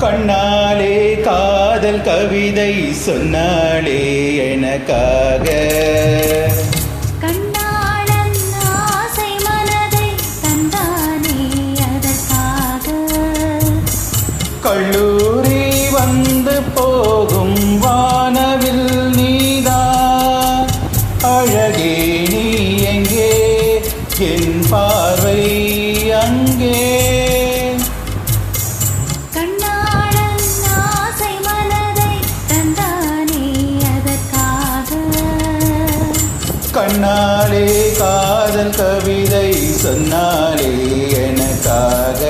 கண்ணாலே காதல் கவிதை சொன்னாலே எனக்காக, கண்ணாளன் ஆசை மனதை தந்தானே அதற்காக, கல்லூரி வந்து போகும் வானவில் நீதான் அழகே, நீ எங்கே என் பார்வை அங்கே, கண்ணாலே காதல் கவிதை சொன்னாலே எனக்காக.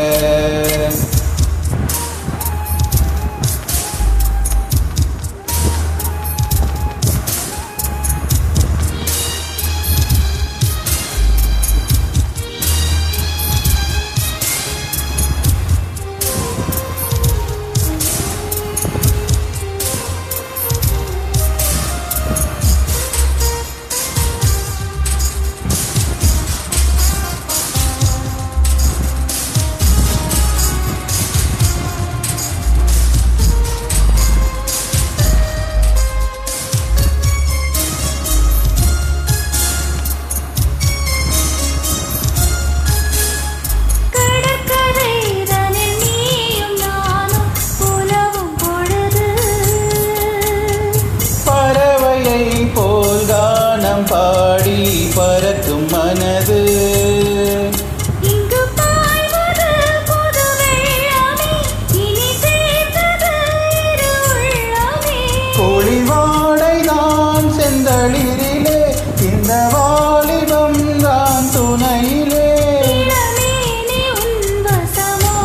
பாடி பறக்கும் மனது இங்கு பாய்வது புது வெள்ளமே, இனி சேர்ந்தது இரு உள்ளமே, கோழிவாடை தான் செந்தளிரிலே, இந்த வாலிபம் தான் துணையிலே, இளமேனி உன் வசமோ,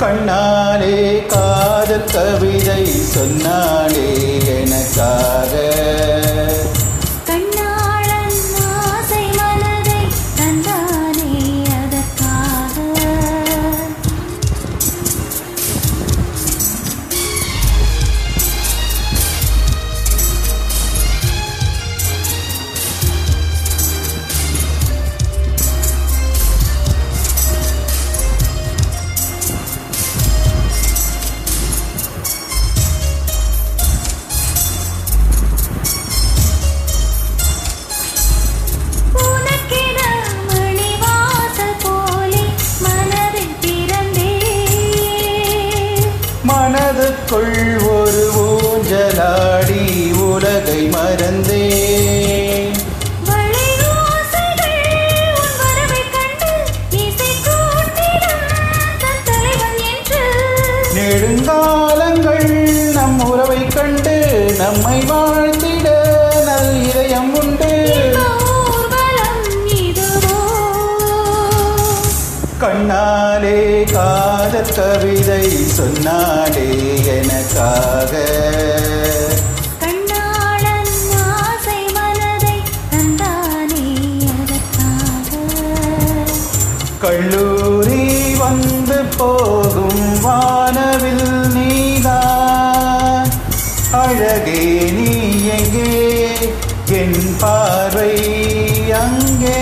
கண்ணாலே காதல் கவிதை சொன்னாலே எனக்காக, கண்ணாளன் ஆசை மனதை தந்தானே அதற்காக, மனதுக்குள் ஒரு ஊஞ்சலாடி உலகை மறந்தே, நெடுங்காலங்கள் நம் உறவை கண்டு நம்மை வாழ்த்திட நல் இதயம் உண்டு, கண்ணாலே காதல் கவிதை சொன்னாலே எனக்காக, கண்ணாளன் ஆசை மனதை தந்தானே அதற்காக, கல்லூரி வந்து போகும் வானவில் நீதான் அழகே, நீ எங்கே என் பார்வை அங்கே,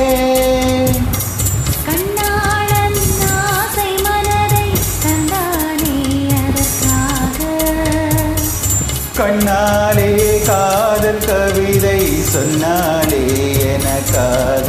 கண்ணாலே காதல் கவிதை சொன்னாலே எனக்காக.